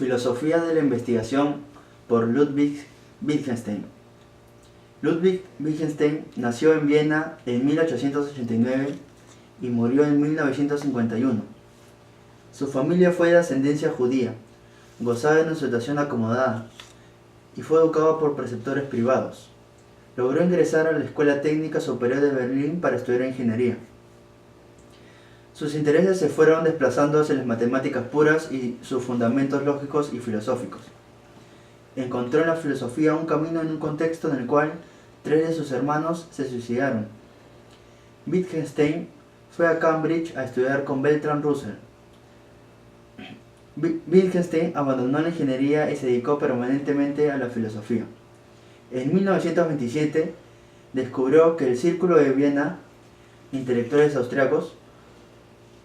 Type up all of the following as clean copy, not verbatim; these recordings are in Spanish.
Filosofía de la investigación por Ludwig Wittgenstein. Ludwig Wittgenstein nació en Viena en 1889 y murió en 1951. Su familia fue de ascendencia judía, gozaba de una situación acomodada y fue educado por preceptores privados. Logró ingresar a la Escuela Técnica Superior de Berlín para estudiar ingeniería. Sus intereses se fueron desplazando hacia las matemáticas puras y sus fundamentos lógicos y filosóficos. Encontró en la filosofía un camino en un contexto en el cual 3 de sus hermanos se suicidaron. Wittgenstein fue a Cambridge a estudiar con Bertrand Russell. Wittgenstein abandonó la ingeniería y se dedicó permanentemente a la filosofía. En 1927 descubrió que el Círculo de Viena, intelectuales austriacos,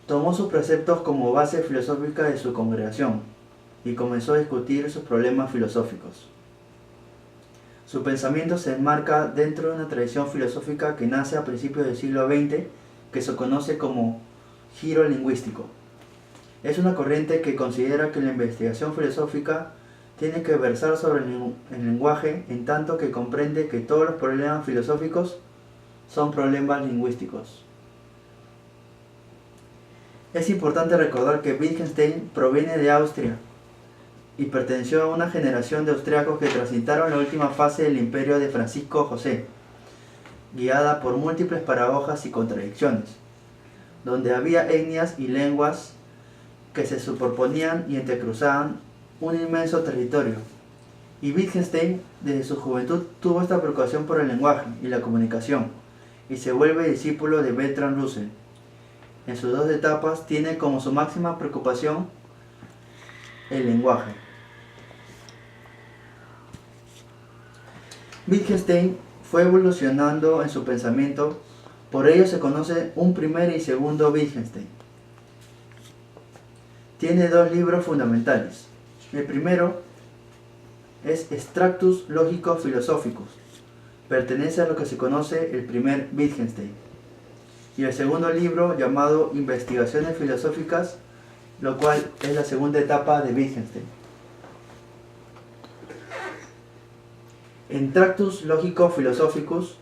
tomó sus preceptos como base filosófica de su congregación y comenzó a discutir sus problemas filosóficos. Su pensamiento se enmarca dentro de una tradición filosófica que nace a principios del siglo XX, que se conoce como giro lingüístico. Es una corriente que considera que la investigación filosófica tiene que versar sobre el lenguaje, en tanto que comprende que todos los problemas filosóficos son problemas lingüísticos. Es importante recordar que Wittgenstein proviene de Austria y perteneció a una generación de austriacos que transitaron la última fase del imperio de Francisco José, guiada por múltiples paradojas y contradicciones, donde había etnias y lenguas que se superponían y entrecruzaban un inmenso territorio. Y Wittgenstein, desde su juventud, tuvo esta preocupación por el lenguaje y la comunicación, y se vuelve discípulo de Bertrand Russell. En sus 2 etapas tiene como su máxima preocupación el lenguaje. Wittgenstein fue evolucionando en su pensamiento, por ello se conoce un primer y segundo Wittgenstein. Tiene 2 libros fundamentales. El primero es Extractus Logicos Philosophicus, pertenece a lo que se conoce el primer Wittgenstein. Y el segundo libro llamado Investigaciones Filosóficas, lo cual es la segunda etapa de Wittgenstein. En Tractus Logico Philosophicus,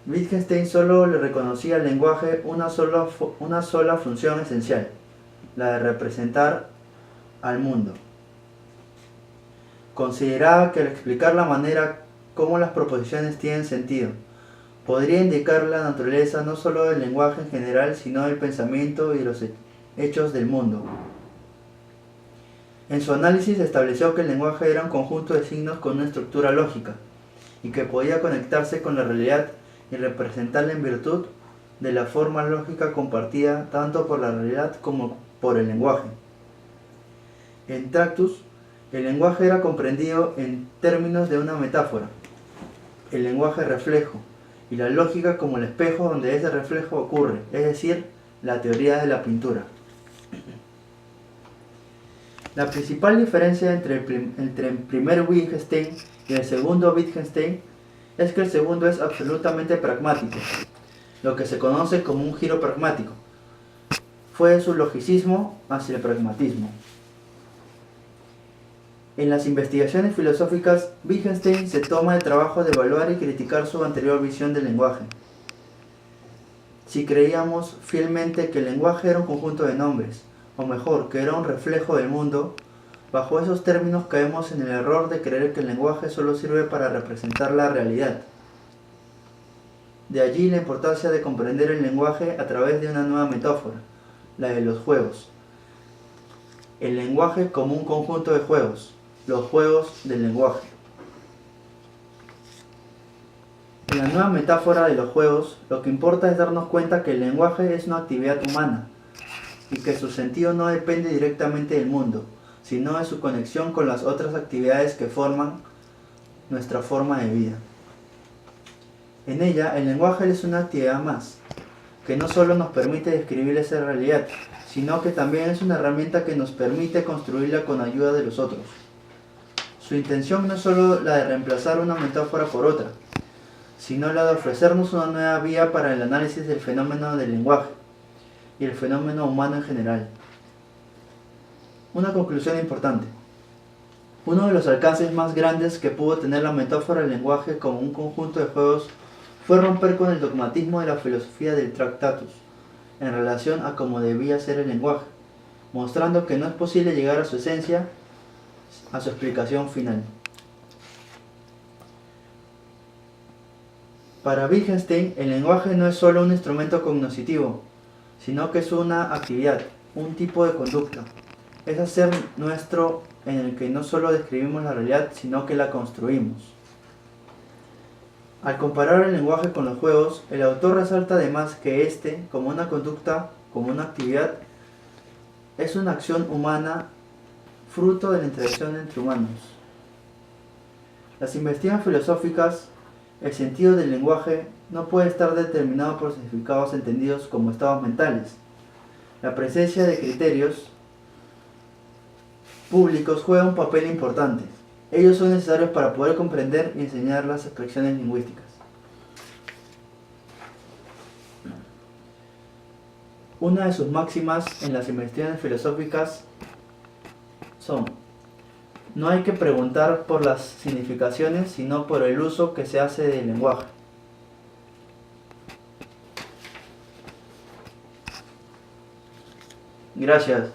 Wittgenstein solo le reconocía al lenguaje una sola función esencial, la de representar al mundo. Consideraba que al explicar la manera como las proposiciones tienen sentido, podría indicar la naturaleza no solo del lenguaje en general, sino del pensamiento y de los hechos del mundo. En su análisis estableció que el lenguaje era un conjunto de signos con una estructura lógica, y que podía conectarse con la realidad y representarla en virtud de la forma lógica compartida tanto por la realidad como por el lenguaje. En Tractus, el lenguaje era comprendido en términos de una metáfora, el lenguaje reflejo, y la lógica como el espejo donde ese reflejo ocurre, es decir, la teoría de la pintura. La principal diferencia entre el primer Wittgenstein y el segundo Wittgenstein es que el segundo es absolutamente pragmático, lo que se conoce como un giro pragmático. Fue de su logicismo hacia el pragmatismo. En las investigaciones filosóficas, Wittgenstein se toma el trabajo de evaluar y criticar su anterior visión del lenguaje. Si creíamos fielmente que el lenguaje era un conjunto de nombres, o mejor, que era un reflejo del mundo, bajo esos términos caemos en el error de creer que el lenguaje solo sirve para representar la realidad. De allí la importancia de comprender el lenguaje a través de una nueva metáfora, la de los juegos. El lenguaje como un conjunto de juegos, los juegos del lenguaje. En la nueva metáfora de los juegos, lo que importa es darnos cuenta que el lenguaje es una actividad humana y que su sentido no depende directamente del mundo, sino de su conexión con las otras actividades que forman nuestra forma de vida. En ella, el lenguaje es una actividad más, que no solo nos permite describir esa realidad, sino que también es una herramienta que nos permite construirla con ayuda de los otros. Su intención no es solo la de reemplazar una metáfora por otra, sino la de ofrecernos una nueva vía para el análisis del fenómeno del lenguaje y el fenómeno humano en general. Una conclusión importante. Uno de los alcances más grandes que pudo tener la metáfora del lenguaje como un conjunto de juegos fue romper con el dogmatismo de la filosofía del Tractatus en relación a cómo debía ser el lenguaje, mostrando que no es posible llegar a su esencia, a su explicación final. Para Wittgenstein, el lenguaje no es solo un instrumento cognoscitivo, sino que es una actividad, un tipo de conducta. Es hacer nuestro en el que no solo describimos la realidad, sino que la construimos. Al comparar el lenguaje con los juegos, el autor resalta además que este, como una conducta, como una actividad, es una acción humana fruto de la interacción entre humanos. Las investigaciones filosóficas, el sentido del lenguaje no puede estar determinado por significados entendidos como estados mentales. La presencia de criterios públicos juega un papel importante. Ellos son necesarios para poder comprender y enseñar las expresiones lingüísticas. Una de sus máximas en las investigaciones filosóficas son: no hay que preguntar por las significaciones, sino por el uso que se hace del lenguaje. Gracias.